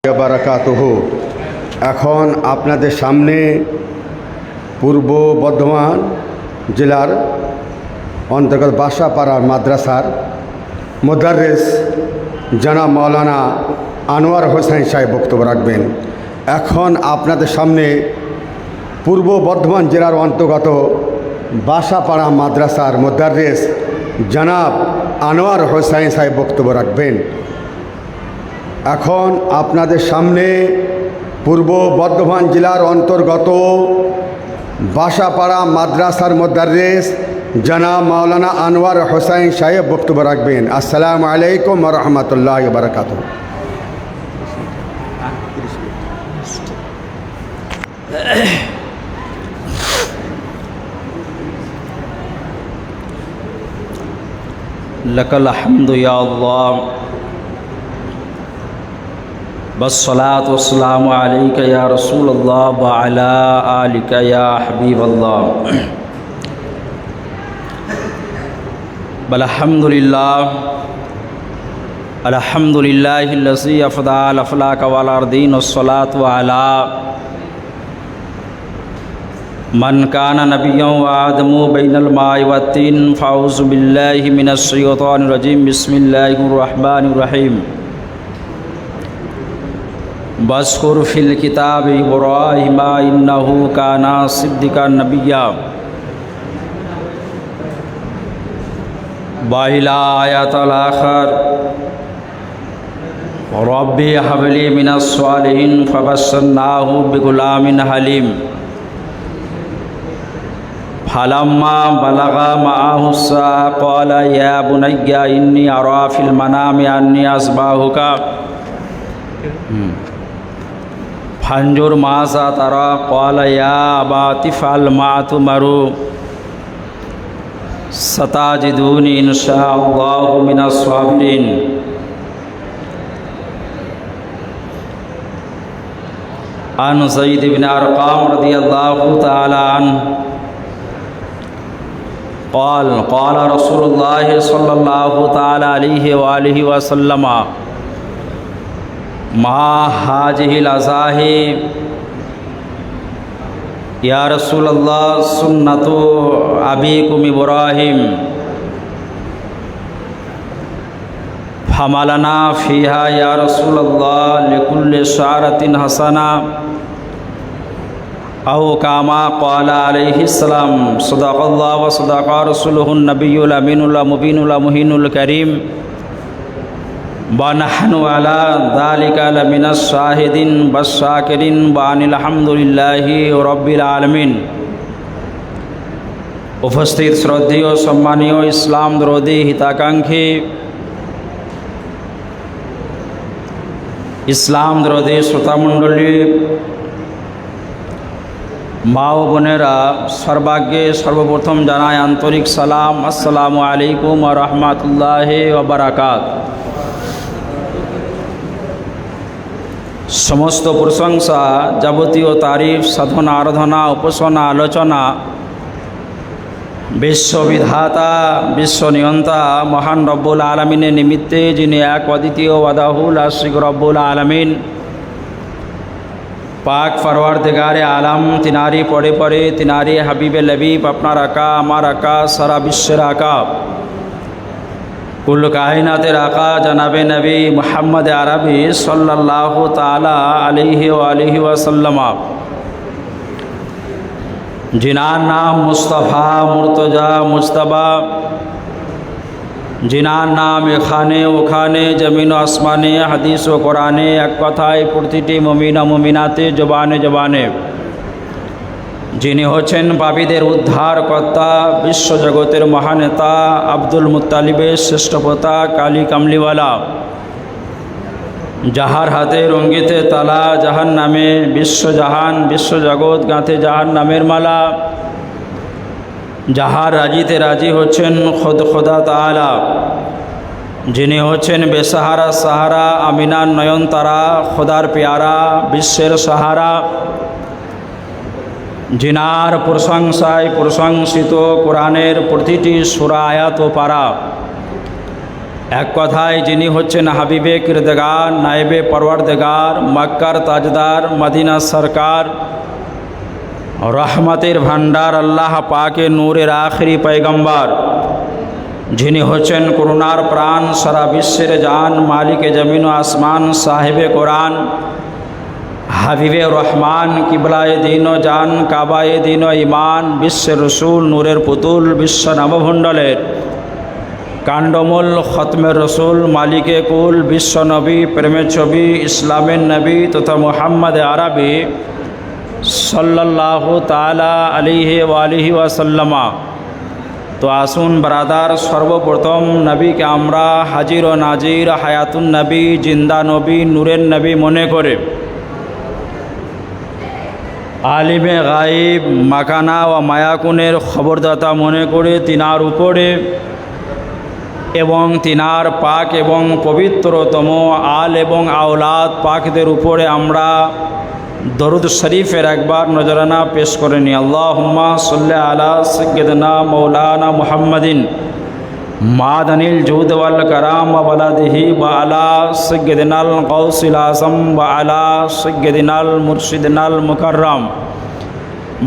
বারাকাতুহু। এখন আপনাদের সামনে পূর্ব বর্ধমান জেলার অন্তর্গত বাসাপাড়ার মাদ্রাসার মুদাররিস জনাব মাওলানা আনোয়ার হোসেন সাহেব বক্তব্য রাখবেন। এখন আপনাদের সামনে পূর্ব বর্ধমান জেলার অন্তর্গত বাসাপাড়া মাদ্রাসার মুদাররিস জনাব আনোয়ার হোসেন সাহেব বক্তব্য রাখবেন। এখন আপনাদের সামনে পূর্ব বর্ধমান জেলার অন্তর্গত বাসাপাড়া মাদ্রাসার মুদাররিস জনাব মাওলানা আনোয়ার হোসেন সাহেব বক্তব্য রাখবেন। আসসালামু আলাইকুম ওয়া রাহমাতুল্লাহি ওয়া বারাকাতুহু। लकल हम्दु या अल्लाह बस्सलातु वस्सलामु अलैका या रसूल अल्लाह व अला आलिका या हबीब अल्लाह। अल्हम्दुलिल्लाहिल्लज़ी अफ़दाल अफ़लाक वल अर्दीन वस्सलातु अला मन काना नबिय्यन व आदमु बैनल माइ वत्तीन फ़अऊज़ु बिल्लाहि मिनश शैतानिर रजीम बिस्मिल्लाहिर रहमानिर रहीम। वज़्कुर फ़िल किताब इब्राहीम इन्नहु काना सिद्दिक़न नबिय्या। वाइला आयतल आखर रब्बी हबली मिनस सालिहीन फ़बश्शरनाहु बिग़ुलामिन हलीम। फलम्मा बलगा मअहु अस्साअ क़ाल या बुनय्या इन्नी अरा फ़िल मनामि अन्नी अज़्बहुका फंजुर माज़ा तरा क़ाल या अबति इफ़अल मा तु'मरु सताजिदूनी इंशाअल्लाहु मिनस साबिरीन। अन ज़ैद इब्न अरक़म रज़ियल्लाहु तआला अन्हु क़ाल क़ाल रसूलुल्लाह सल्लल्लाहु तआला अलैहि व आलिहि वसल्लम मा हाज़िहिल अज़ाहि या रसूलल्लाह सुन्नतु अबीकुम इब्राहीम फमलना फ़ीहा या रसूलल्लाह लिकुल्लि शारतिन हसना औ कामा क़ाला अलैहिस्सलाम सदक़ल्लाह व सदक़ रसूलुहुन नबियुल अमीनुल मुबीनुल मुहीनुल करीम व नहनु अला ज़ालिका लमिनश शाहिदीन वश्शाकिरीन व अनिल हम्दुलिल्लाहि रब्बिल आलमीन। उपस्थित श्रद्धेय सम्मानीय इस्लाम दरोदी हिताकांक्षी इस्लाम दरोदी श्रोतामंडली মা ও বোনেরা, সর্বাগ্যে সর্বপ্রথম জানাই আন্তরিক সালাম। আসসালামু আলাইকুম ওয়া রাহমাতুল্লাহি ওয়া বারাকাতুহু। সমস্ত প্রশংসা, যাবতীয় তারিফ, সাধনা আরাধনা, উপাসনা আলোচনা বিশ্ববিধাতা বিশ্বনিয়ন্তা মহান রব্বুল আলমিনের নিমিত্তে, যিনি এক অদ্বিতীয় ওয়াদাহুল আশিক রব্বুল আলমিন पाक परवरदिगारे आलम, तिनारी पड़े पड़े तिनारी हबीबे लबीब, अपना आका हमार आका सारा विश्वेर आका कुल कायनातेर आका जनाबे नबी मुहम्मद अरबी सल्लल्लाहु ताला अलैहि व आलिहि वसल्लम, जिनार नाम मुस्तफ़ा मुर्तजा मुजतबा, जिनार नाम एखाने ओखाने जमीन आसमाने हदीस व कुराने एक कथाय प्रतिटी मुमिना मुमिनाते जबाने जबाने, जिनि होच्छेन पापीदेर उद्धारकर्ता विश्व जगतेर महानेता आब्दुल मुत्तालिबेर श्रेष्ठ पोता काली कामलिवाला, जाहार हाथे रंगिते ताला जाहान नामे विश्व जहान विश्व जगत गाँथे जाहार नामेर माला, যাহার রাজিতে রাজি হচ্ছেন খোদ খোদা তাআলা, যিনি হচ্ছেন বেসাহারা সাহারা আমিনার নয়নতারা খোদার পেয়ারা বিশ্বের সাহারা, जिनार प्रशंसाय प्रशंसित कुरानेर प्रतिटी सूरा आयात ও पारा এক কথায় যিনি হচ্ছেন হাবিবে কিরদগার, নায়েবে পরওয়ারদিগার, মক্কার তাজদার, মদিনা সরকার, রহমতের ভান্ডার, আল্লাহ পাকের নূরের আখেরি পয়গম্বর, যিনি হচ্ছেন করুণার প্রাণ, সারা বিশ্বের জান, মালিকে জমিন ও আসমান, সাহেবে কোরআন, হাবিবে রহমান, কিবলায়ে দিন ও জান, কাবায়ে দিন ও ইমান, বিশ্বের রসুল, নূরের পুতুল, বিশ্ব নবভণ্ডলের কাণ্ডমূল, খতমের রসুল, মালিকে কুল, বিশ্ব নবী, প্রেমের ছবি, ইসলামের নবী তথা মুহাম্মদ আরবি সাল্লাল্লাহু তাআলা আলাইহি ওয়া আলিহি ওয়াসাল্লামা। তো আসুন ব্রাদার, সর্বপ্রথম নবীকে আমরা হাজির ও নাজির, হায়াতুন নবী, জিন্দা নবী, নূরের নবী মনে করে, আলিমে গায়েব, মাকানা ও মায়াকুনের খবরদাতা মনে করে, তিনার উপরে এবং তিনার পাক এবং পবিত্রতম আল এবং আওলাদ পাকদের উপরে আমরা দরুদ শরীফের একবার নজরানা পেশ করে নিই। আল্লাহুম্মা সাল্লি আলা সাইয়্যিদিনা মাওলানা মুহাম্মাদিন মাদানিল জুদ ওয়াল কারাম ওয়া বালাদিহি ওয়া আলা সাইয়্যিদিনাল গাউসিল আযম ওয়া আলা সাইয়্যিদিনাল মুরশিদিনাল মুকাররম।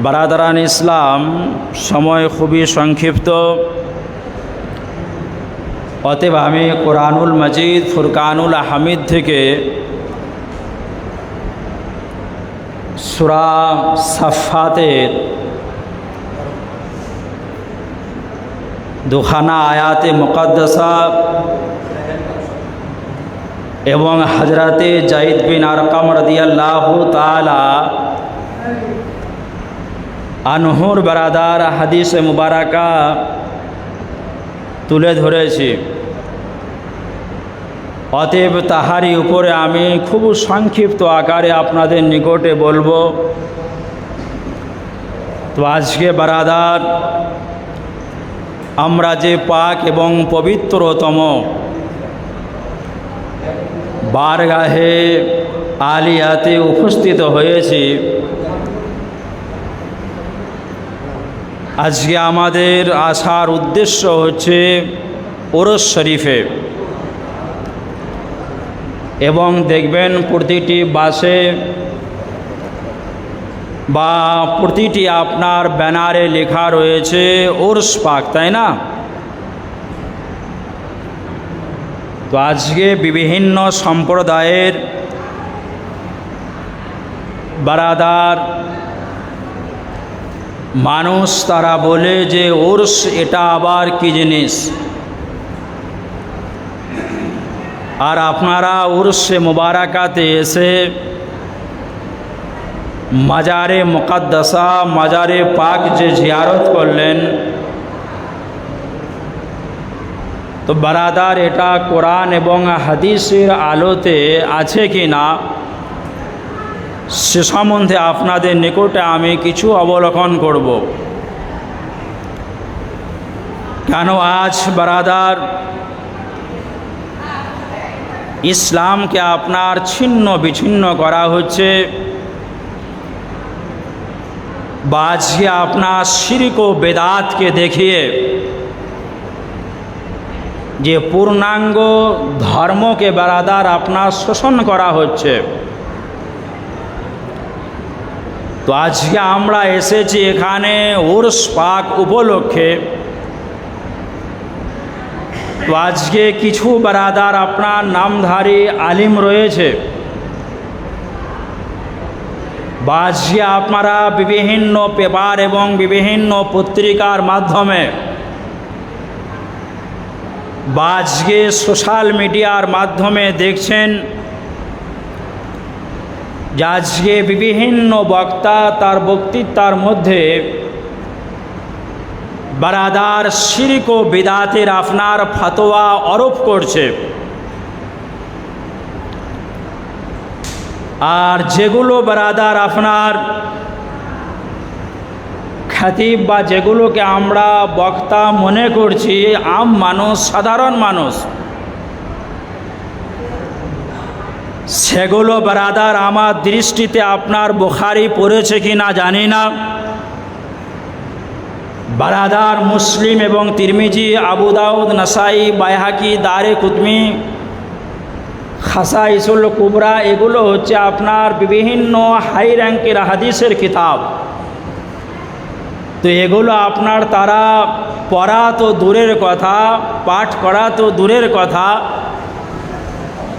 বারাদারান ইসলাম, সময় খুবই সংক্ষিপ্ত, অতএব আমি কোরআনুল মজিদ ফুরকানুল হামিদ থেকে সূরা সাফফাতের দুখানা আয়াতে মুকদ্দাসা এবং হযরতে যায়েদ বিন আরকাম রাদিয়াল্লাহু তাআলা আনহুর বারাদার হাদিসে মুবারাকা তুলে ধরেছি। অতএব তাহারি উপরে আমি খুব সংক্ষিপ্ত আকারে আপনাদের নিকটে বলবো। তো আজকে বারাদার, আমরা যে পাক এবং পবিত্রতম বারগাহে আলিয়াতে উপস্থিত হয়েছি, আজকে আমাদের আসার উদ্দেশ্য হচ্ছে ওরস শরীফে, এবং দেখবেন প্রতিটি বাসে বা প্রতিটি আপনার ব্যানারে লেখা রয়েছে ওরস পাক, তাই না? তো আজকে বিভিন্ন সম্প্রদায়ের বারাদার মানুষ তারা বলে যে ওরস এটা আবার কি জিনিস, আর আপনারা উরসে মুবারাকাতে এসে মাজারে মুকদ্দাসা, মাজারে পাক যে জিয়ারত করলেন, তো বারাদার এটা কোরআন এবং হাদিসের আলোতে আছে কি না সে সম্বন্ধে আপনাদের নিকটে আমি কিছু অবলোকন করব। কেন আজ বারাদার ইসলামকে আপনার ছিন্ন বিচ্ছিন্ন করা হচ্ছে, বা আজকে আপনার শিরক ও বেদাতকে দেখিয়ে যে পূর্ণাঙ্গ ধর্মকে বারাদার আপনার শোষণ করা হচ্ছে। তো আজকে আমরা এসেছি এখানে উরস পাক উপলক্ষে। তো আজকে কিছু বারাদার আপনার নামধারী আলিম রয়েছে, বা আজকে আপনারা বিভিন্ন পেপার এবং বিভিন্ন পত্রিকার মাধ্যমে বা আজকে সোশ্যাল মিডিয়ার মাধ্যমে দেখছেন যে আজকে বিভিন্ন বক্তা তার বক্তৃতার মধ্যে বারাদার শিরক ও বিদাতের আপনার ফতোয়া আরোপ করছে। আর যেগুলো বারাদার আপনার খাতিব বা যেগুলোকে আমরা বক্তা মনে করছি আম মানুষ, সাধারণ মানুষ, সেগুলো বারাদার আমার দৃষ্টিতে আপনার বুখারী পড়েছে কি না জানি না, বারাদার মুসলিম এবং তিরমিজি, আবু দাউদ, নাসাই, বাইহাকি, দারে কুতমি, খাসাইসুল কুবরা, এগুলো হচ্ছে আপনার বিভিন্ন হাই র্যাঙ্কের হাদিসের কিতাব। তো এগুলো আপনার তারা পড়া তো দূরের কথা, পাঠ করা তো দূরের কথা,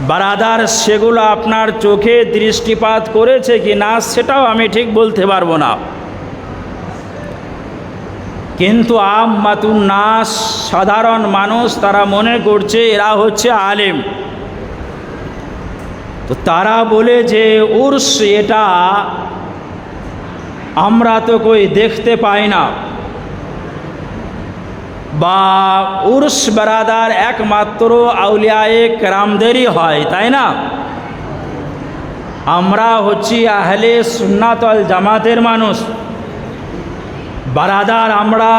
বারাদার সেগুলো আপনার চোখে দৃষ্টিপাত করেছে কি না সেটাও আমি ঠিক বলতে পারবো না। কিন্তু আম্মাতুন নাস, সাধারণ মানুষ, তারা মনে করছে এরা হচ্ছে আলেম। তো তারা বলে যে উর্স এটা আমরা তো কই দেখতে পাই না, বা উর্স বারাদার একমাত্র আউলিয়ায়ে কেরামদেরই হয়, তাই না? আমরা হচ্ছি আহলে সুন্নাত ওয়াল জামাতের মানুষ। বারাদার আমরা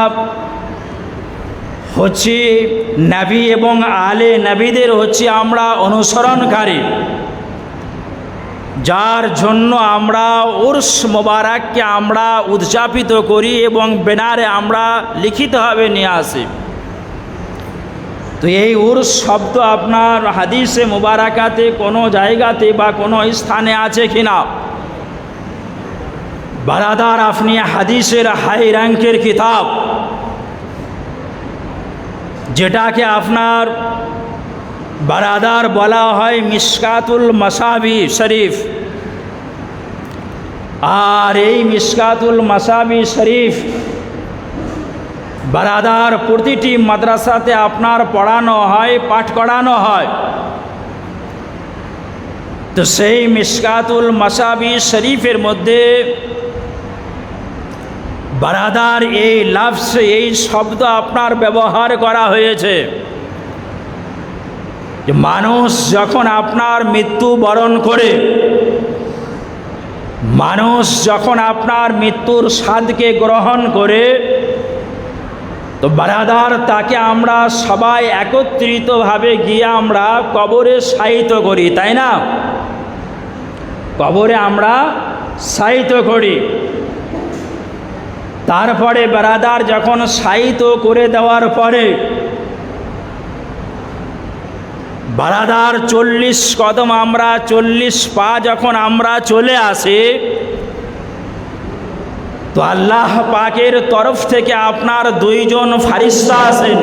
হচ্ছি নবী এবং আলে নবীদের হচ্ছি আমরা অনুসরণকারী, যার জন্য আমরা উর্স মোবারককে আমরা উদযাপিত করি এবং ব্যানারে আমরা লিখিতভাবে নিয়ে আসি। তো এই উর্স শব্দ আপনার হাদিসে মুবারাকাতে কোনো জায়গাতে বা কোনো স্থানে আছে কিনা? বারাদার আপনি হাদিসের হাই র্যাঙ্কের কিতাব, যেটাকে আপনার বারাদার বলা হয় মিশকাতুল মাসাবি শরীফ, আর এই মিশকাতুল মাসাবি শরীফ বারাদার প্রতিটি মাদ্রাসাতে আপনার পড়ানো হয়, পাঠ করানো হয়। তো সেই মিশকাতুল মাসাবি শরীফের মধ্যে বারাদার এই লফজ, এই শব্দ আপনার ব্যবহার করা হয়েছে যে মানুষ যখন আপনার মৃত্যুবরণ করে, মানুষ যখন আপনার মৃত্যুর স্বাদকে গ্রহণ করে, তো বারাদার তাকে আমরা সবাই একত্রিতভাবে গিয়ে আমরা কবরে শায়িত করি, তাই না? কবরে আমরা শায়িত করি। তারপরে বারাদার যখন শায়িত করে দেওয়ার পরে বারাদার 40 কদম আমরা 40 পা যখন আমরা চলে আসি, তো আল্লাহ পাকের তরফ থেকে আপনার 2 জন ফারিস্তা আসেন।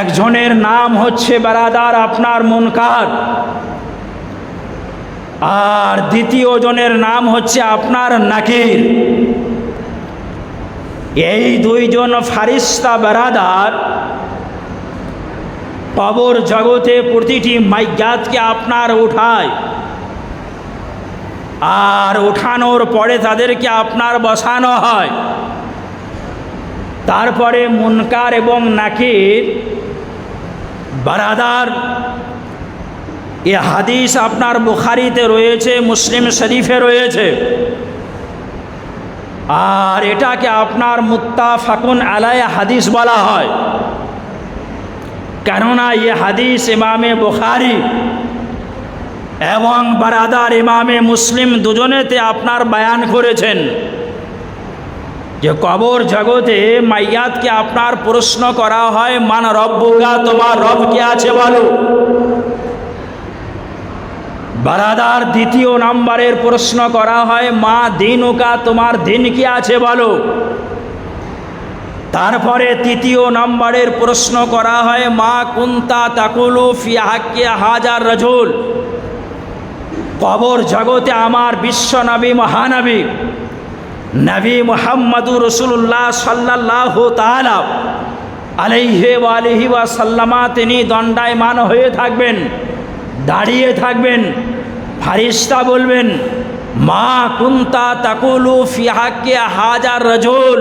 একজনের নাম হচ্ছে বারাদার আপনার মুনকার, আর দ্বিতীয় জনের নাম হচ্ছে আপনার নাকির। এই 2 জন ফারিস্তা বারাদার কবর জগতে প্রতিটি মাইয়াতকে আপনার উঠায়, আর উঠানোর পরে তাদেরকে আপনার বসানো হয়। তারপরে মুনকার এবং নাকির বারাদার, এ হাদিস আপনার বুখারীতে রয়েছে, মুসলিম শরীফে রয়েছে, আর এটাকে আপনার মুত্তাফাকুন আলাইহি হাদিস বলা হয়। কেননা ये হাদিস ইমামে বুখারী এবং বারাদার ইমামে মুসলিম দুজনেতে আপনার বয়ান করেছেন যে কবর জগতে মাইয়াতকে আপনার প্রশ্ন করা হয়, মান রব্বুকা, তোমার রব কে আছে বলো। বারাদার দ্বিতীয় নম্বরের প্রশ্ন করা হয়, মা দিনুকা, তোমার দিন কি আছে বলো। তারপরে তৃতীয় নম্বরের প্রশ্ন করা হয়, মা কুনতা তাকুলু ফি হাক্কি হাজার রাজুল। কবর জগতে আমার বিশ্ব নবী, মহানবী নবী মুহাম্মদুর রাসূলুল্লাহ সাল্লাল্লাহু তাআলা আলাইহি ওয়া আলিহি ওয়া সাল্লামা তিনি দণ্ডায়মান হয়ে থাকবেন, দাঁড়িয়ে থাকবেন। ফারিস্তা বলবেন, মা কুনতা তাকুলু ফি হাক্কি হাজার রাজুল,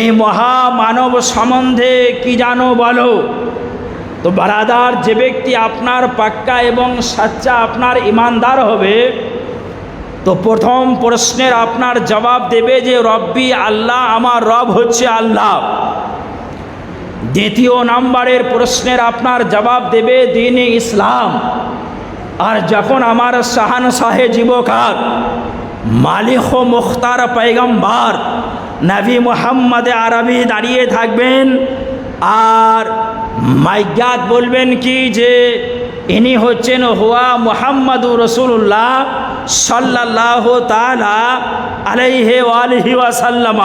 এই মহামানব সম্বন্ধে কি জানো বলো। তো বারাদার যে ব্যক্তি আপনার পাক্কা এবং সাচ্চা আপনার ইমানদার হবে, তো প্রথম প্রশ্নের আপনার জবাব দেবে যে রব্বি আল্লাহ, আমার রব হচ্ছে আল্লাহ। দ্বিতীয় নম্বরের প্রশ্নের আপনার জবাব দেবে দ্বীন-ই ইসলাম। আর যখন আমার শাহানশাহে জীবকার মালিক ও মুখতার পয়গম্বর নবী মুহাম্মদ আরবি দাঁড়িয়ে থাকবেন আর মাইয়াত বলবেন কি যে ইনি হচ্ছেন হুয়া মুহাম্মাদুর রাসূলুল্লাহ সাল্লাল্লাহু তাআলা আলাইহি ওয়া আলিহি ওয়াসাল্লাম।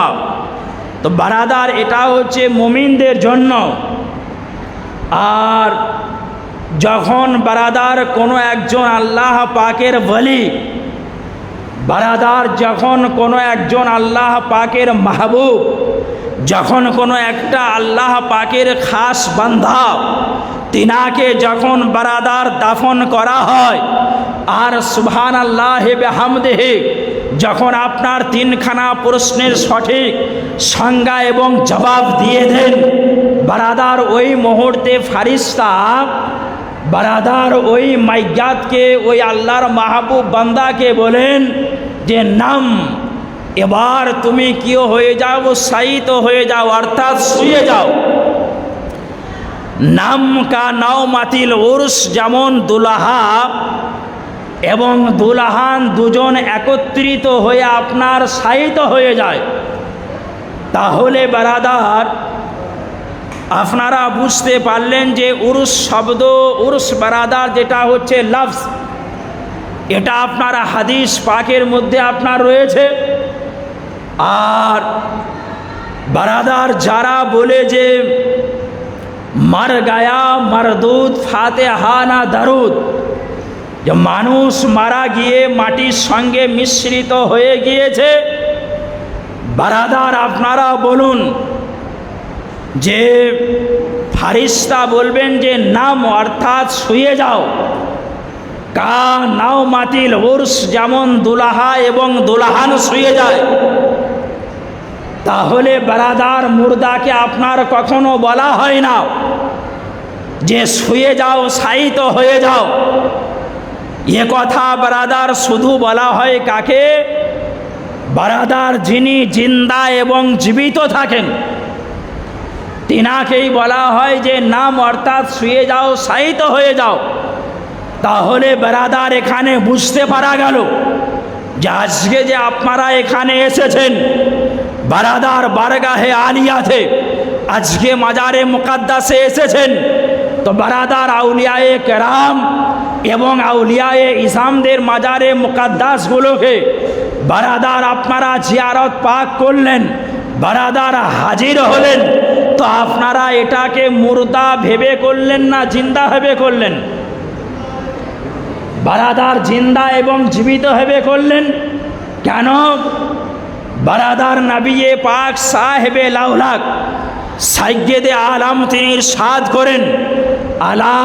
তো বারাদার এটা হচ্ছে মুমিনদের জন্য। আর যখন বারাদার কোনো একজন আল্লাহ পাকের ওলি, বারাদার যখন কোনো একজন আল্লাহ পাকের মাহবুব, যখন কোনো একটা আল্লাহ পাকের খাস বান্দা, তিনাকে যখন বারাদার দাফন করা হয় আর সুবহানাল্লাহি বিহামদিহি যখন আপনার তিনখানা প্রশ্নের সঠিক সংজ্ঞা এবং জবাব দিয়ে দেন, বারাদার ওই মুহূর্তে ফারিস্তা বারাদার ওই মাইয়াতকে, ওই আল্লাহর মাহবুব বান্দাকে বলেন যে নাম, এবার তুমি কি হয়ে যাও, শায়িত হয়ে যাও, অর্থাৎ শুয়ে যাও। নাম কা নাও মাতিল উর্স, যেমন দুলাহা এবং দুলাহান দুজন একত্রিত হয়ে আপনার শায়িত হয়ে যায়। তাহলে বারাদার আপনারা বুঝতে পারলেন যে উরুস শব্দ, উরুস বারাদার যেটা হচ্ছে লফজ, এটা আপনার হাদিস পাকের মধ্যে আপনার রয়েছে। আর বারাদার যারা বলে যে মার গায়া মারদুদ ফাতেহা না দারুদ, যে মানুষ মারা গিয়ে মাটির সঙ্গে মিশ্রিত হয়ে গিয়েছে, বারাদার আপনারা বলুন যে ফারিস্তা বলবেন যে নাম, অর্থাৎ শুয়ে যাও। কা নাও মাতিল উর্স, যেমন দুলাহা এবং দুলাহান শুয়ে যায়। তাহলে বারাদার মুর্দাকে আপনার কখনো বলা হয় না যে শুয়ে যাও, শায়িত হয়ে যাও। এ কথা বারাদার শুধু বলা হয় কাকে? বারাদার যিনি জিন্দা এবং জীবিত থাকেন তিনাকেই বলা হয় যে নাম, অর্থাৎ শুয়ে যাও, শায়িত হয়ে যাও। তাহলে বারাদার এখানে বুঝতে পারা গেল যে আজকে যে আপনারা এখানে এসেছেন বারাদার বারগাহে আলিয়াতে, আজকে মাজারে মুকাদ্দাসে এসেছেন, তো বারাদার আউলিয়ায়ে কেরাম এবং আউলিয়ায়ে ইসলামদের মাজারে মুকাদ্দাসগুলোকে বারাদার আপনারা জিয়ারত পাক করলেন, বারাদার হাজির হলেন, তো আপনারা এটাকে মুর্দা ভেবে করলেন না জিন্দা ভেবে করলেন? বারাদার জিন্দা এবং জীবিত ভেবে করলেন। কেন? বারাদার নবিয়ে পাক সাহেবে লাউলাক সাইয়্যেদে আলম তিনি ইরশাদ করেন, আলা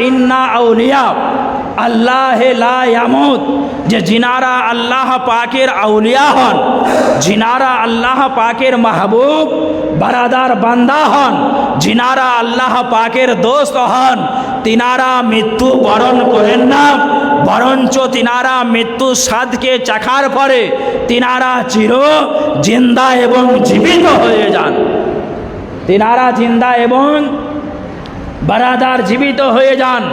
ইন্না আউলিয়া আল্লাহ লা ইয়ামুত, যে জিনারা আল্লাহ পাকের আউলিয়া হন, জিনারা আল্লাহ পাকের মাহবুব বারাদার বান্দা হন, জিনারা আল্লাহ পাকের দোস্ত হন, তিনারা মৃত্যু বরণ করেন না, বরঞ্চ তিনারা মৃত্যু স্বাদকে চাখার পরে তিনারা চির জিন্দা এবং জীবিত হয়ে যান। তিনারা জিন্দা এবং বারাদার জীবিত হয়ে যান।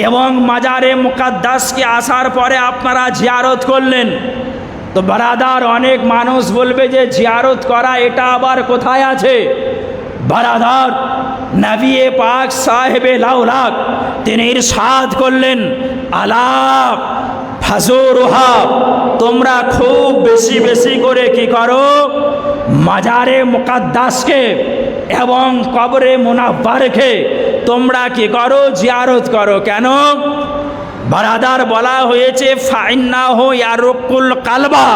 এবং মাজারে মুকাদ্দাসকে আসার পরে আপনারা জিয়ারত করলেন, তো বারাদার অনেক মানুষ বলবে যে জিয়ারত করা এটা আবার কোথায় আছে? বারাদার নবিয়ে পাক সাহেবে লাউলাক তিনি ইরশাদ করলেন, আলা ফাজুরুহা, তোমরা খুব বেশি বেশি করে কি করো? মাজারে মুকাদ্দাসকে এবং কবরে মুনাব্বারকে তোমরা কি করো? জিয়ারত করো। কেন? বারাদার বলা হয়েছে ফাইন্নাহু ইয়ারুকুল কালবা,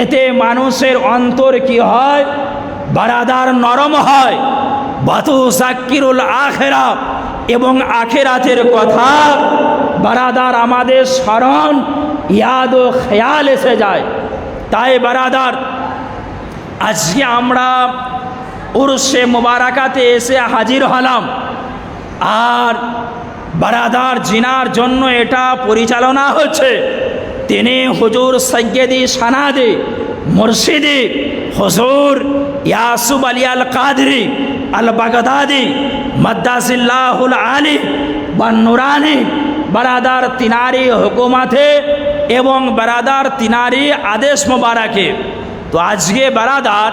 এতে মানুষের অন্তর কি হয়? বারাদার নরম হয়। বাতু জাকিরুল আখিরা, এবং আখিরাতের কথা বারাদার আমাদের স্মরণ, ইয়াদ ও খেয়াল এসে যায়। তাই বারাদার আজকে আমরা উরসে মুবারাকাতে এসে হাজির হলাম। আর বারাদার জিনার জন্য এটা পরিচালনা হচ্ছে, তিনি হুজুর সৈয়দি সানাদি মুর্শিদি হুজুর ইয়াসুব আলী আল কাদরি আল বাগদাদি মাদ্দাসিল্লাহুল আলী বা নুরানি বারাদার তিনারি হুকুমাতে এবং বারাদার তিনারি আদেশ মোবারকে। তো আজকে বারাদার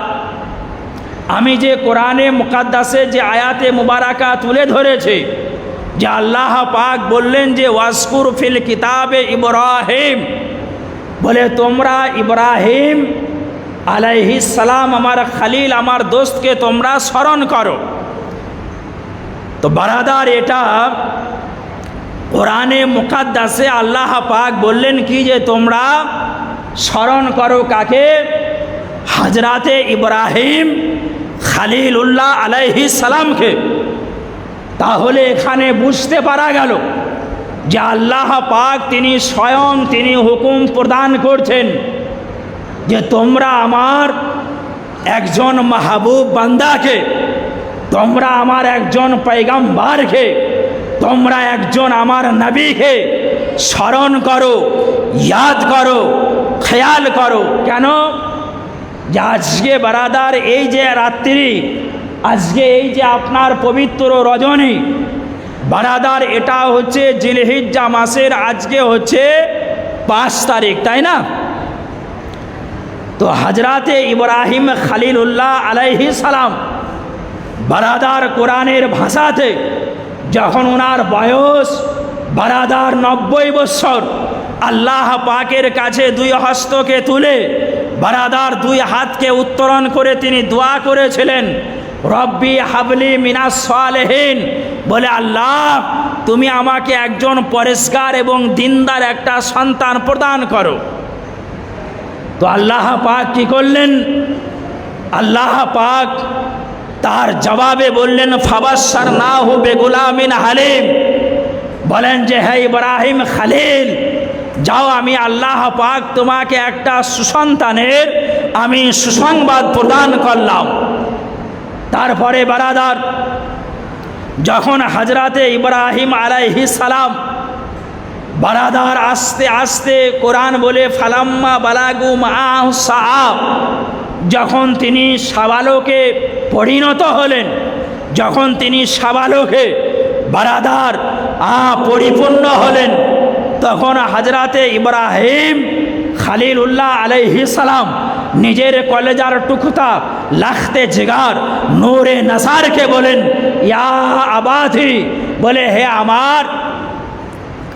আমি যে কোরআনে মুকাদ্দাসে যে আয়াতে মুবারাকা তুলে ধরেছে, যে আল্লাহ পাক বললেন যে ওয়াজকুর ফিল কিতাবে ইব্রাহিম, বলে তোমরা ইব্রাহিম আলাইহিস সালাম আমার খালিল আমার দোস্তকে তোমরা স্মরণ করো। তো বারাদার এটা কোরআনে মুকাদ্দাসে আল্লাহ পাক বললেন কি যে তোমরা স্মরণ করো কাকে? হযরতে ইব্রাহিম খলিলুল্লাহ আলাইহিস সালামকে। তাহলে এখানে বুঝতে পারা গেল যে আল্লাহ পাক তিনি স্বয়ং তিনি হুকুম প্রদান করছেন যে তোমরা আমার একজন মাহবুব বান্দাকে, তোমরা আমার একজন পয়গম্বরকে, তোমরা একজন আমার নবীকে স্মরণ করো, ইয়াদ করো, খেয়াল করো। কেন? যে আজকে বারাদার এই যে রাত্রি, আজকে এই যে আপনার পবিত্র রজনী বারাদার, এটা হচ্ছে জিলহিজ্জা মাসের আজকে হচ্ছে 5 তারিখ, তাই না? তো হযরতে ইব্রাহিম খলিলুল্লাহ আলাইহিস সালাম বারাদার কোরআনের ভাষাতে যখন ওনার বয়স বারাদার 90 বৎসর, আল্লাহ পাকের কাছে 2 হস্তকে তুলে বারাদার 2 হাতকে উত্তোলন করে তিনি দোয়া করেছিলেন, রব্বি হাবলি মিনাস সালেহিন, বলে আল্লাহ তুমি আমাকে একজন পরেশগার এবং দিনদার একটা সন্তান প্রদান করো। তো আল্লাহ পাক কি করলেন? আল্লাহ পাক তার জবাবে বললেন ফাবাশশারনাহু বিগুলামিন হালিম, বলেন যে হে ইব্রাহিম খলিল, যাও আমি আল্লাহ পাক তোমাকে একটা সুসন্তানের আমি সুসংবাদ প্রদান করলাম। তারপরে বারাদার যখন হযরতে ইব্রাহিম আলাইহিস সালাম বারাদার আস্তে আস্তে কোরআন বলে ফালাম্মা বালাগু মাআহু সাআব, যখন তিনি সাবালকে পরিণত হলেন, যখন তিনি সাবালকে বারাদার পরিপূর্ণ হলেন, তখন হযরতে ইব্রাহিম খলিলুল্লাহ আলাইহিস সালাম নিজের কলেজার টুকরা লাখতে জিগার নূরে নসারকে বলেন ইয়া আবাথি, বলে হে আমার,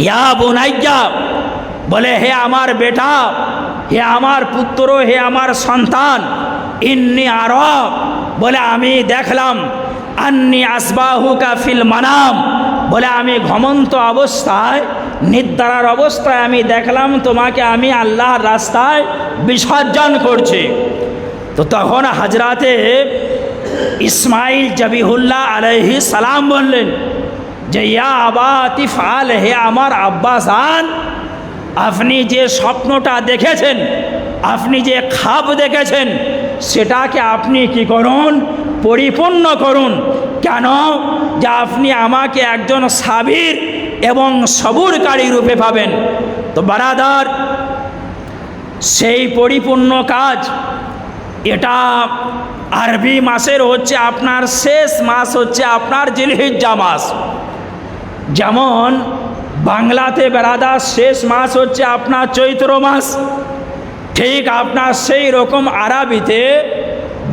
ইয়া বুনাইয়া, বলে হে আমার বেটা, হে আমার পুত্র, হে আমার সন্তান, ইন্নি আরা, বলে আমি দেখলাম, আন্নি আসবাহুকা ফিল মানাম, বলে আমি ঘুমন্ত অবস্থায় নিদ্রার অবস্থায় আমি দেখলাম তোমাকে আমি আল্লাহর রাস্তায় বিসর্জন করছি। তো তখন হযরতে ইসমাইল জবিহুল্লাহ আলাইহিস সালাম বললেন যে ইয়া আবাতি ফাল, হে আমার আব্বাসান, আপনি যে স্বপ্নটা দেখেছেন, আপনি যে খাব দেখেছেন, সেটাকে আপনি কি করুন? পরিপূর্ণ করুন। কেন? যে আপনি আমাকে একজন সাবির এবং সবুরকারী রূপে পাবেন। তো বারাদার সেই পরিপূর্ণ কাজ, এটা আরবি মাসের হচ্ছে আপনার শেষ মাস হচ্ছে আপনার জিলহিজ্জা মাস। যেমন বাংলাতে বারাদার শেষ মাস হচ্ছে আপনার চৈত্র মাস, ঠিক আপনার সেই রকম আরবিতে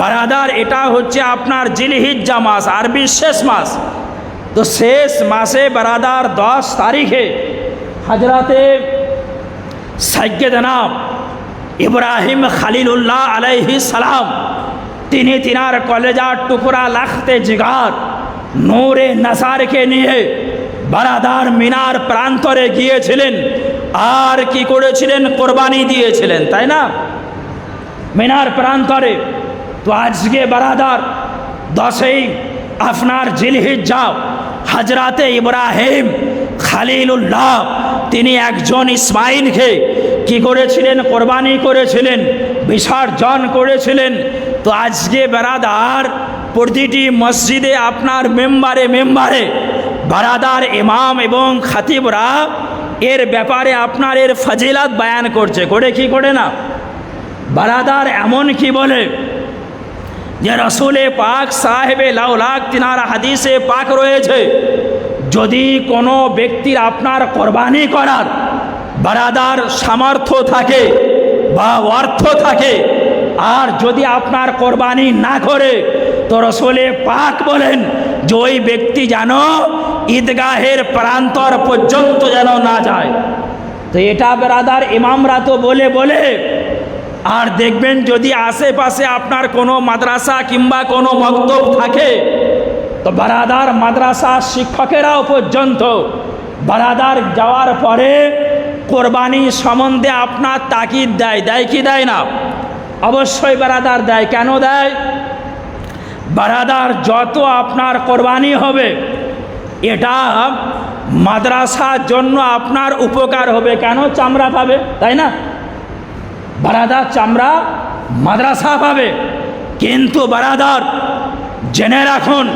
বারাদার এটা হচ্ছে আপনার জিলহিজ্জা মাস, আরবির শেষ মাস। তো শেষ মাসে বারাদার 10 তারিখে হযরতে সাইয়্যিদানা ইব্রাহিম খলিলুল্লাহ আলাইহিস সালাম তিনি তিনার কলেজার টুকরা লাখতে জিগার নূরে নসারকে নিয়ে বারাদার মিনার প্রান্তরে গিয়েছিলেন, আর কি করেছিলেন? কোরবানি দিয়েছিলেন, তাই না? মিনার প্রান্তরে। তো আজকে বারাদার 10ই আপনার জিলহিজ্জা হযরতে ইব্রাহিম খলিলুল্লাহ তিনি একজন ইসমাইলকে কি করেছিলেন? কোরবানি করেছিলেন, বিসর্জন করেছিলেন। তো আজকে বারাদার প্রতিটি মসজিদে আপনার মেম্বারে মেম্বারে বারাদার ইমাম এবং খাতিবরা এর ব্যাপারে আপনার এর ফজিলত বয়ান করছে, করে কি করে না? বারাদার এমন কি বলে যে রসুলে পাক সাহেবে লাউলাক তিনার হাদিসে পাক রয়েছে, যদি কোনো ব্যক্তির আপনার কোরবানি করার বারাদার সামর্থ্য থাকে বা অর্থ থাকে, আর যদি আপনার কোরবানি না করে, তো রসুলে পাক বলেন যে ওই ব্যক্তি যেন ঈদগাহের প্রান্তর পর্যন্ত যেন না যায়। তো এটা বেরাদার ইমামরা তো বলে বলে, আর দেখবেন যদি আশেপাশে আপনার কোনো মাদ্রাসা কিংবা কোনো মক্তব থাকে, তো বারাদার মাদ্রাসা শিক্ষকেরাও পর্যন্ত বারাদার যাওয়ার পরে কোরবানি সম্বন্ধে আপনার তাকিদ দেয়, দেয় কি দেয় না? অবশ্যই বারাদার দেয়। কেন দেয়? বারাদার যত আপনার কোরবানি হবে এটা মাদ্রাসার জন্য আপনার উপকার হবে। কেন? চামড়া পাবে, তাই না? বারাদার চামড়া মাদ্রাসা পাবে। কিন্তু বারাদার জেনে রাখুন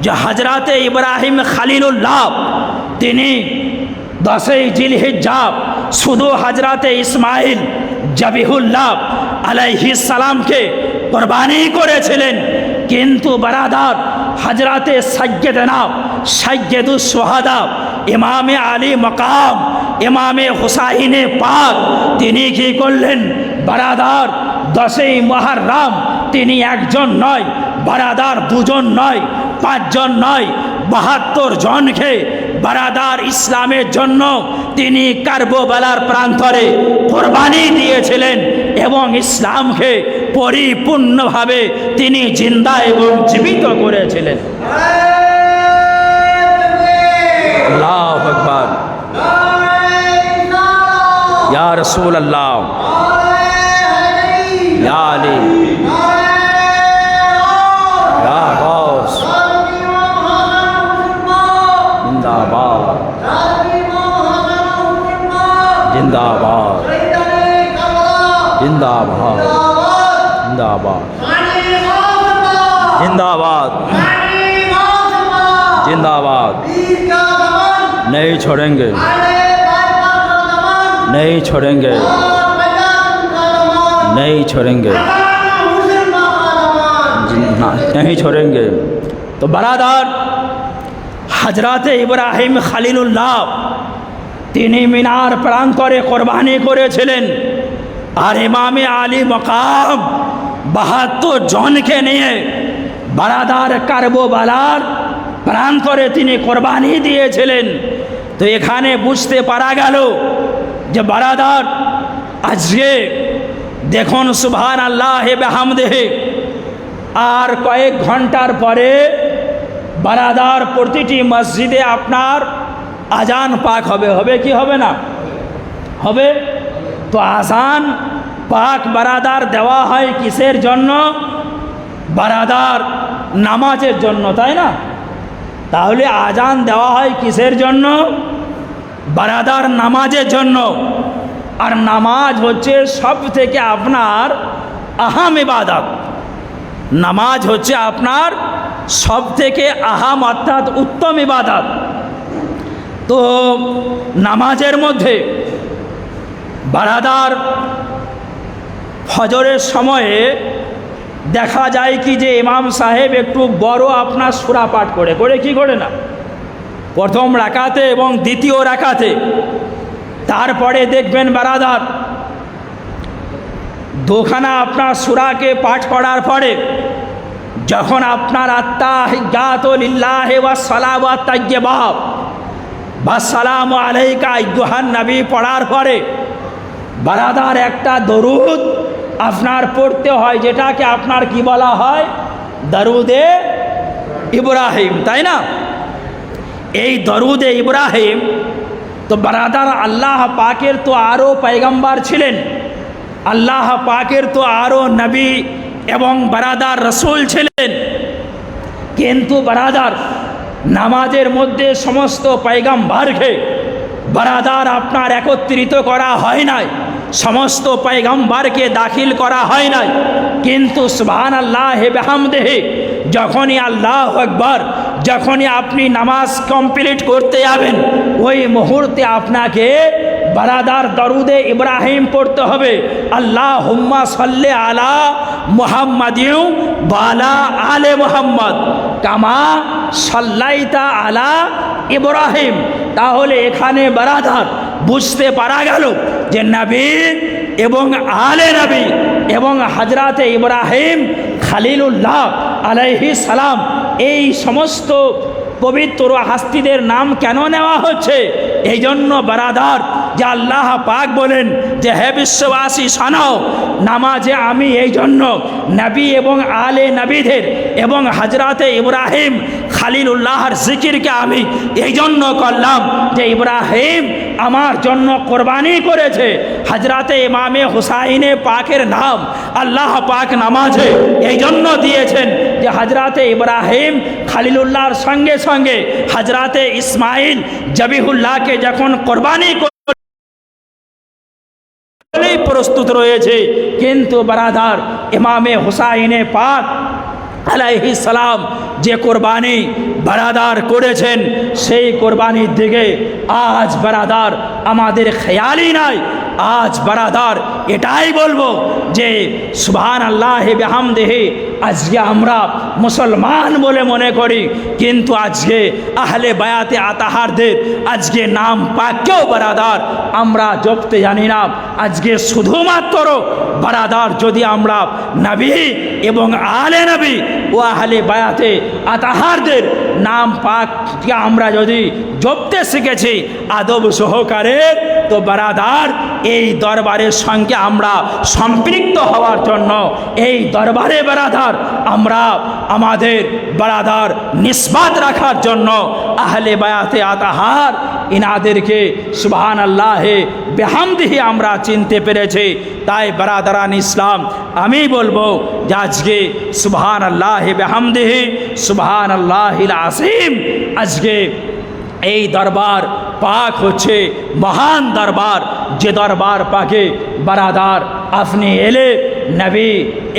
যে হজরতে ইব্রাহিম খলিলুল্লাহ তিনি 10ই জিলহিজ্জা শুধু হজরতে ইসমাইল জবিহুল্লাহ আলাইহিস সালামকে কোরবানি করেছিলেন, কিন্তু বারাদার হজরতে সৈয়দনা সৈয়দুস শুহাদা ইমামে আলী মকাম ইমামে হুসাইনে পাক তিনি কি করলেন? বারাদার 10ই মুহররম তিনি একজন নয়, বারাদার দুজন নয়, 5 জন নয়, 72 জনকে বারাদার ইসলামের জন্য তিনি কারবালার প্রান্তরে কোরবানি দিয়েছিলেন এবং ইসলামকে পরিপূর্ণভাবে তিনি জিন্দা এবং জীবিত করেছিলেন। আল্লাহু আকবার, ইয়া রাসূলুল্লাহ, ইয়া আলী, ইয়া গাউস, জিন্দাবাদ, জিন্দাবাদ, জিন্দাবাদ, जिंदाबाद, जिंदाबाद, जिंदाबाद, नहीं छोड़ेंगे, नहीं छोड़ेंगे, नहीं छोड़ेंगे, नहीं छोड़ेंगे। तो बरादर हजरत इब्राहिम खलीलुल्लाह তিনি মিনার প্রান্তরে কোরবানি করেছিলেন, আর ইমামে আলী মকাম 72 জনকে নিয়ে বারাদার কারবালার প্রান্তরে তিনি কোরবানি দিয়েছিলেন। তো এখানে বুঝতে পারা গেল যে বারাদার আজকে দেখুন সুবহানাল্লাহ বিহামদিহি, আর কয়েক ঘন্টার পরে বারাদার প্রতিটি মসজিদে আপনার আজান পাক হবে। হবে কি হবে না? হবে। তো আজান পাক বারাদার দেওয়া হয় কিসের জন্য? বারাদার নামাজের জন্য, তাই না? তাহলে আজান দেওয়া হয় কিসের জন্য? বারাদার নামাজের জন্য। আর নামাজ হচ্ছে সব থেকে আপনার আহাম ইবাদত। নামাজ হচ্ছে আপনার সব থেকে আহাম অর্থাৎ উত্তম ইবাদত। তো নামাজের মধ্যে বারাদার ফজরের সময়ে দেখা যায় কি যে ইমাম সাহেব একটু বড় আপনার সূরা পাঠ করে কি করে না, প্রথম রাকাতে এবং দ্বিতীয় রাকাতে। তারপরে দেখবেন বারাদার দুখানা আপনার সূরাকে পাঠ করার পরে যখন আপনার আত্তাহিয়াতু লিল্লাহি ওয়াস সালাওয়াত তাইয়্যিবাত বা সালামু আলাইকা আইয়ুহান নবী পড়ার পরে বারাদার একটা দরুদ আপনার পড়তে হয়, যেটাকে আপনার কি বলা হয়? দরুদে ইব্রাহিম, তাই না? এই দরুদে ইব্রাহিম তো বারাদার আল্লাহ পাকের তো আরও পয়গম্বর ছিলেন, আল্লাহ পাকের তো আরও নবী এবং বারাদার রসুল ছিলেন, কিন্তু বারাদার নামাজের মধ্যে সমস্ত পয়গম্বরকে বারাদার আপনার একত্রিত করা হয় নাই, সমস্ত পয়গম্বরকে দাখিল করা হয় নাই। কিন্তু সুবহানাল্লাহ বিহামদিহি যখনই আল্লাহু আকবার, যখনই আপনি নামাজ কমপ্লিট করতে যাবেন ওই মুহূর্তে আপনাকে বারাদার দরুদে ইব্রাহিম পড়তে হবে। আল্লাহুম্মা সাল্লি আলা মুহাম্মাদিন ওয়া আলা আলে মুহাম্মদ কামা সাল্লাইতা আলা ইব্রাহিম। তাহলে এখানে বারাদার বুঝতে পারা গেল যে নবী এবং আলে নবী এবং হজরতে ইব্রাহিম খলিলুল্লাহ আলাইহিস সালাম এই সমস্ত পবিত্র হাস্তিদের নাম কেন নেওয়া হচ্ছে? এই জন্য বারাদার যে আল্লাহ পাক বলেন যে হে বিশ্ববাসী শোনো, নামাজে আমি এই জন্য নবী এবং আলে নবীদের এবং হজরতে ইব্রাহিম খলিলুল্লাহর জিকিরকে আমি এই জন্য করলাম যে ইব্রাহিম আমার জন্য কোরবানি করেছে। হজরতে ইমামে হুসাইনে পাকের নাম আল্লাহ পাক নামাজে এই জন্য দিয়েছেন যে হজরতে ইব্রাহিম খলিলুল্লাহর সঙ্গে সঙ্গে হজরতে ইসমাইল জবিহুল্লাহকে যখন কোরবানি প্রস্তুত রয়েছে, কিন্তু বারাদার ইমামে হুসাইনে পাক আলাইহিস সালাম যে কোরবানি বারাদার করেছেন সেই কোরবানির দিকে আজ বারাদার আমাদের খেয়ালই নাই। আজ বারাদার এটাই বলবো যে সুবহানাল্লাহ বিহামদিহি, আজকে আমরা মুসলমান বলে মনে করি, কিন্তু আজকে আহলে বায়াতে আতাহারদের আজকে নাম পাকেও বারাদার আমরা জপতে জানি না। আজকে শুধুমাত্র বারাদার যদি আমরা নবী এবং আলে নবী ও আহলে বায়াতে আতাহারদের নাম পাককে আমরা যদি জপতে শিখেছি আদব সহকারে, তো বারাদার এই দরবারের সঙ্গে আমরা সম্পৃক্ত হওয়ার জন্য এই দরবারে বারাদার আমরা আমাদের বারাদার নিসবাত রাখার জন্য আহলে বায়াতে আতাহার ইনাদেরকে সুবহানাল্লাহে বিহামদিহি আমরা চিনতে পেরেছি। তাই বারাদারান ইসলাম আমি বলবো যে আজকে সুবহানাল্লাহে বিহামদিহি সুবহানাল্লাহিল আসিম, আজকে এই দরবার পাক হচ্ছে মহান দরবার, যে দরবার পাকে বারাদার আপনি এলে নবী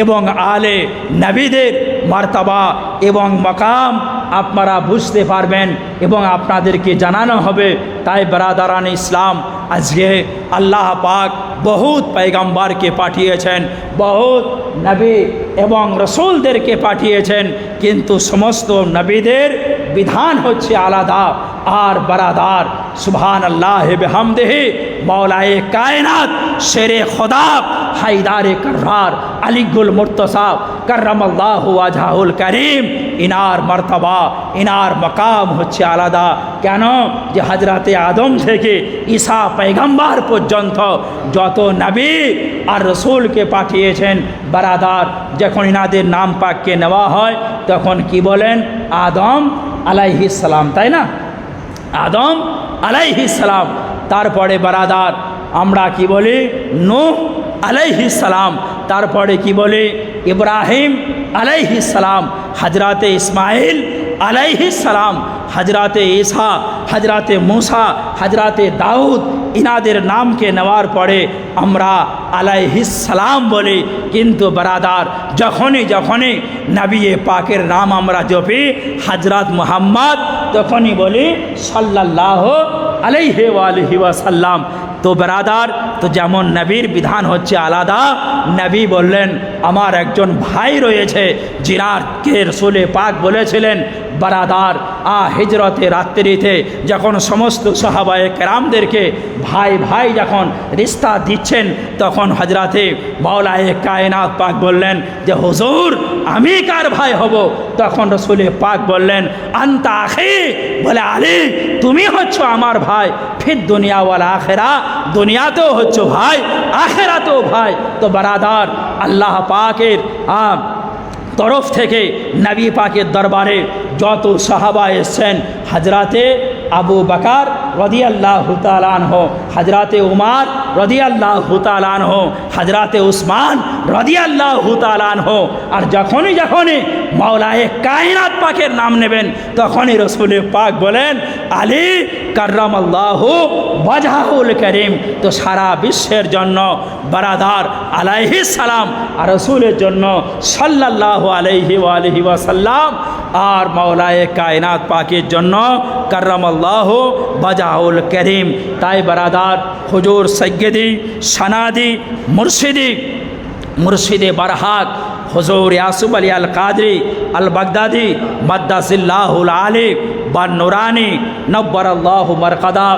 এবং আলে নবীদের মর্তবা এবং মাকাম আপনারা বুঝতে পারবেন এবং আপনাদেরকে জানানো হবে। তাই বারাদারান ইসলাম আজকে আল্লাহ পাক বহুত পয়গম্বরকে পাঠিয়েছেন, বহুত নবী এবং রসুলদেরকে পাঠিয়েছেন, কিন্তু সমস্ত নবীদের বিধান হচ্ছে আলাদা। আর বারাদার সুবহানাল্লাহ বিহামদিহি মৌলায়ে কায়নাত শেরে খোদা হায়দারে কর্রার আলিগুল মুর্তসা কররামাল্লাহু ওয়াজহাহুল করিম, ইনার মর্তবা ইনার মাকাম হচ্ছে আলাদা। কেন? যে হজরতে আদম থেকে ঈসা পয়গম্বর পর্যন্ত যত নবী আর রসুলকে পাঠিয়েছেন বারাদার, যখন ইনাদের নাম পাককে নেওয়া হয় তখন কি বলেন? আদম আলাইহিস সালাম, তাই না? আদম আলাইহিস সালাম। তারপরে বারাদার আমরা কি বলি? নূহ আলাইহিস সালাম। তারপরে কি বলি? ইব্রাহিম আলাইহিস সালাম, হজরতে ইসমাইল আলাইহিস সালাম, হজরতে ঈসা, হজরতে মুসা, হজরতে দাউদ, ইনাদের নামকে নেওয়ার পরে আমরা আলাইহিস সালাম বলি। কিন্তু বারাদার যখনই যখনই নবী পাকের নাম আমরা জপি হজরত মুহাম্মদ, তখনই বলি সাল্লাল্লাহু আলাইহি ওয়া সাল্লাম। তো বারাদার তো যেমন নবীর বিধান হচ্ছে আলাদা, নবী বললেন আমার একজন ভাই রয়েছে জিনারকে রসুলে পাক বলেছিলেন বারাদার হিজরতে রাত্রিতে যখন সমস্ত সাহাবায়ে কেরামদেরকে ভাই ভাই যখন রিস্তা দিচ্ছেন, তখন হজরতে মাওলায়ে কায়নাত পাক বললেন যে হুজুর আমি কার ভাই হব? তখন রসুলে পাক বললেন আনতা আখি, বলে আলী তুমি হচ্ছ আমার ভাই, ফির দুনিয়া ওয়াল আখেরা, দুনিয়াতেও হচ্ছ ভাই আখেরাতেও ভাই। তো বারাদার আল্লাহ পাকের তরফ থেকে নবী পাকের দরবারে যত সাহাবা এসছেন, হজরতে আবু বকর রাদিয়াল্লাহু তাআলা আনহু, হজরতে উমর রাদিয়াল্লাহু তাআলা আনহু, হজরতে উসমান রাদিয়াল্লাহু তাআলা আনহু। আর যখনই যখনই মাওলায়ে কায়নাত পাকের নাম নেবেন তখনই রসুল পাক বলেন আলী কাররামাল্লাহু ওয়াজহাহুল করিম। তো সারা বিশ্বের জন্য বারাদার আলাইহিস সালাম আর রসুলের জন্য সাল্লাল্লাহু আলাইহি ওয়া সাল্লাম, আর মাওলায়ে কায়নাত পাকের জন্য কাররামাল্লাহু ওয়াজহাহুল করিম। তাই বারাদার হুজুর সৈয়দি সনাদি মুর্শিদে বারহাক হুজুর ইয়াসুফ আলী আল কাদরি আল বাগদাদি মাদ্দাসিল্লাহুল আলী বা নুরানি নব্বর আল্লাহ মারকাদা,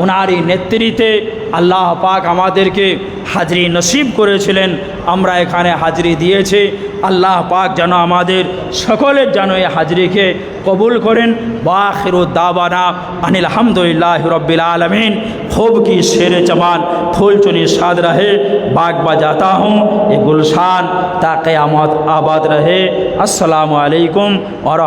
ওনারই নেতৃত্বে আল্লাহ পাক আমাদেরকে হাজরি নসিব করেছিলেন। আমরা এখানে হাজরি দিয়েছি। আল্লাহ পাক যেন আমাদের সকলের যেন এই হাজরিকে কবুল করেন। বাখিরু দাওয়ানা अनिल हम्दुलिल्लाहि रब्बिल आलमीन। खूब की शेर चमान फूल चुनी शाद रहे, बाग बजाता हूँ ये गुलशान ता क़यामत आबाद रहे। अस्सलामु अलैकुम और